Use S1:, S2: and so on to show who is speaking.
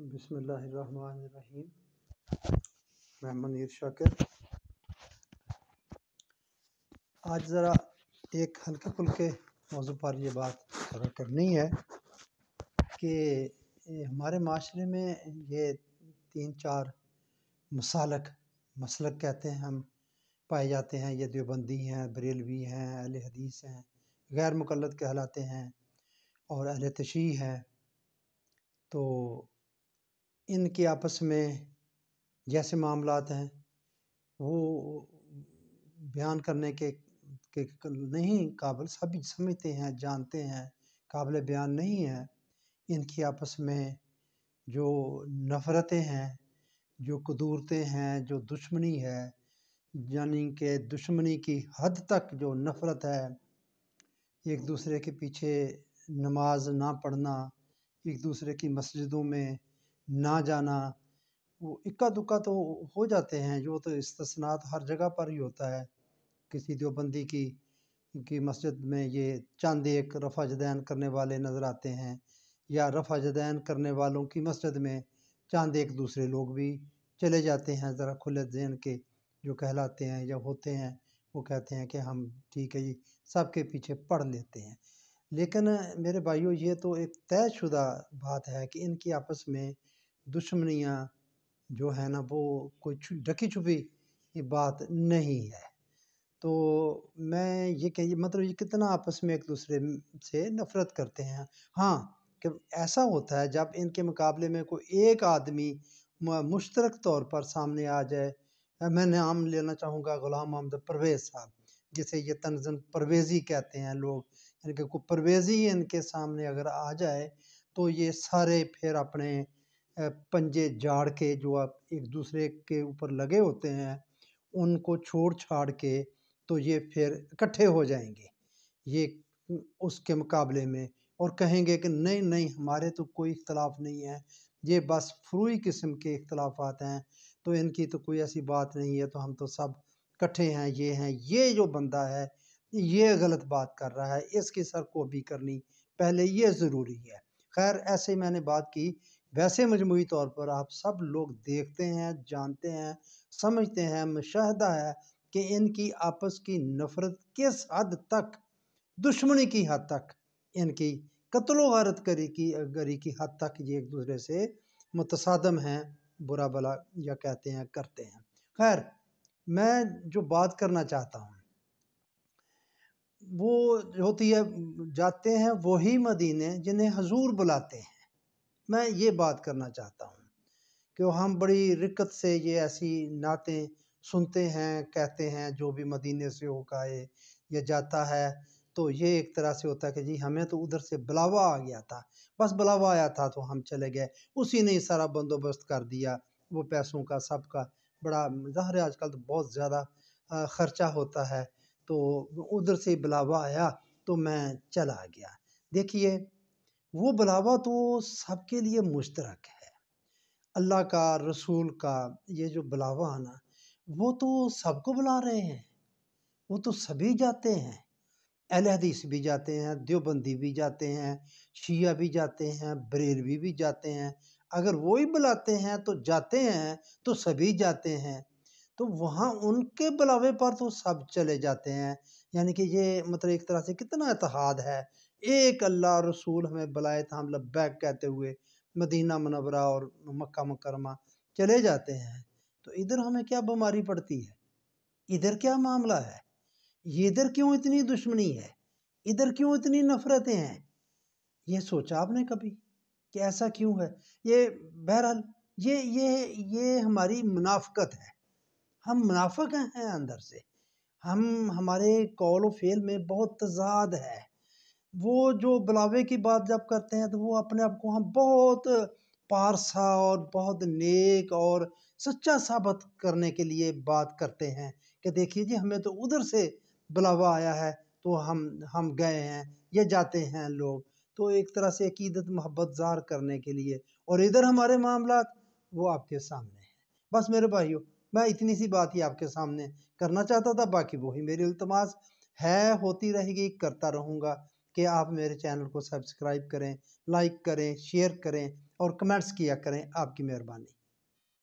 S1: بسم اللہ الرحمن الرحیم۔ میں منیر شاکر۔ آج ذرا ایک ہلکے پھلکے موضوع پر یہ بات کرنی ہے کہ ہمارے معاشرے میں یہ 3-4 مسلک کہتے ہیں ہم پائے جاتے ہیں۔ یہ دیوبندی ہیں، بریلوی ہیں، اہل حدیث ہیں، غیر مقلد کہلاتے ہیں اور اہل تشیع ہیں۔ تو ان کے آپس میں جیسے معاملات ہیں وہ بیان کرنے کے نہیں قابل، سبھی سمجھتے ہیں، جانتے ہیں، قابل بیان نہیں ہیں۔ ان کی آپس میں جو نفرتیں ہیں، جو قدورتیں ہیں، جو دشمنی ہے، یعنی کہ دشمنی کی حد تک جو نفرت ہے، ایک دوسرے کے پیچھے نماز نہ پڑھنا، ایک دوسرے کی مسجدوں میں نہ جانا، وہ اکا دکا تو ہو جاتے ہیں، جو تو استثناءات ہر جگہ پر ہی ہوتا ہے۔ کسی دیوبندی کی مسجد میں یہ چند ایک رفع یدین کرنے والے نظر آتے ہیں، یا رفع یدین کرنے والوں کی مسجد میں چند ایک دوسرے لوگ بھی چلے جاتے ہیں، ذرا کھلے ذہن کے جو کہلاتے ہیں یا ہوتے ہیں، وہ کہتے ہیں کہ ہم ٹھیک ہے جی سب کے پیچھے پڑھ لیتے ہیں۔ لیکن میرے بھائیو، یہ تو ایک طے شدہ بات ہے کہ ان کی آپس میں دشمنیاں جو ہے نا، وہ کوئی ڈھکی چھپی بات نہیں ہے۔ تو میں یہ کہ مطلب یہ کتنا آپس میں ایک دوسرے سے نفرت کرتے ہیں۔ ہاں کہ ایسا ہوتا ہے جب ان کے مقابلے میں کوئی ایک آدمی مشترک طور پر سامنے آ جائے۔ میں نام لینا چاہوں گا غلام محمد پرویز صاحب، جسے یہ طنزاً پرویزی کہتے ہیں لوگ، یعنی کہ کوئی پرویزی ان کے سامنے اگر آ جائے تو یہ سارے پھر اپنے پنجے جاڑ کے جو ایک دوسرے کے اوپر لگے ہوتے ہیں ان کو چھوڑ چھاڑ کے تو یہ پھر اکٹھے ہو جائیں گے یہ اس کے مقابلے میں، اور کہیں گے کہ نہیں نہیں ہمارے تو کوئی اختلاف نہیں ہے، یہ بس فروعی قسم کے اختلافات ہیں، تو ان کی تو کوئی ایسی بات نہیں ہے، تو ہم تو سب اکٹھے ہیں۔ یہ جو بندہ ہے یہ غلط بات کر رہا ہے، اس کی سرکوبی کرنی پہلے یہ ضروری ہے۔ خیر ایسے میں نے بات کی، ویسے مجموعی طور پر آپ سب لوگ دیکھتے ہیں، جانتے ہیں، سمجھتے ہیں، مشاہدہ ہے کہ ان کی آپس کی نفرت کس حد تک، دشمنی کی حد تک، ان کی قتل و غارت گری کی حد تک یہ ایک دوسرے سے متصادم ہیں، برا بلا یا کہتے ہیں کرتے ہیں۔ خیر میں جو بات کرنا چاہتا ہوں وہ ہوتی ہے، جاتے ہیں وہی مدینے جنہیں حضور بلاتے ہیں۔ میں یہ بات کرنا چاہتا ہوں کہ ہم بڑی رقت سے یہ ایسی نعتیں سنتے ہیں، کہتے ہیں جو بھی مدینے سے ہو کے آئے یا جاتا ہے تو یہ ایک طرح سے ہوتا ہے کہ جی ہمیں تو ادھر سے بلاوا آ گیا تھا، بس بلاوا آیا تھا تو ہم چلے گئے، اسی نے سارا بندوبست کر دیا، وہ پیسوں کا سب کا بڑا ظاہر ہے، آج کل تو بہت زیادہ خرچہ ہوتا ہے، تو ادھر سے بلاوا آیا تو میں چلا گیا۔ دیکھیے وہ بلاوا تو سب کے لیے مشترک ہے، اللہ کا، رسول کا، یہ جو بلاوا ہے نا وہ تو سب کو بلا رہے ہیں، وہ تو سبھی جاتے ہیں، اہل حدیث بھی جاتے ہیں، دیوبندی بھی جاتے ہیں، شیعہ بھی جاتے ہیں، بریلوی بھی جاتے ہیں، اگر وہی بلاتے ہیں تو جاتے ہیں، تو سبھی جاتے ہیں، تو وہاں ان کے بلاوے پر تو سب چلے جاتے ہیں۔ یعنی کہ یہ مطلب ایک طرح سے کتنا اتحاد ہے، ایک اللہ رسول ہمیں بلائے تو ہم لبیک کہتے ہوئے مدینہ منورہ اور مکہ مکرمہ چلے جاتے ہیں، تو ادھر ہمیں کیا بیماری پڑتی ہے، ادھر کیا معاملہ ہے، یہ ادھر کیوں اتنی دشمنی ہے، ادھر کیوں اتنی نفرتیں ہیں؟ یہ سوچا آپ نے کبھی کہ ایسا کیوں ہے؟ یہ بہرحال یہ ہماری منافقت ہے، ہم منافق ہیں اندر سے، ہمارے قول و فعل میں بہت تضاد ہے۔ وہ جو بلاوے کی بات جب کرتے ہیں تو وہ اپنے آپ کو ہم بہت پارسا اور بہت نیک اور سچا ثابت کرنے کے لیے بات کرتے ہیں کہ دیکھیے جی ہمیں تو ادھر سے بلاوا آیا ہے تو ہم گئے ہیں، یہ جاتے ہیں لوگ، تو ایک طرح سے عقیدت محبت ظاہر کرنے کے لیے، اور ادھر ہمارے معاملات وہ آپ کے سامنے ہیں۔ بس میرے بھائیو، میں اتنی سی بات ہی آپ کے سامنے کرنا چاہتا تھا، باقی وہی میری التماس ہے، ہوتی رہے گی، کرتا رہوں گا کہ آپ میرے چینل کو سبسکرائب کریں، لائک کریں، شیئر کریں، اور کمنٹس کیا کریں، آپ کی مہربانی۔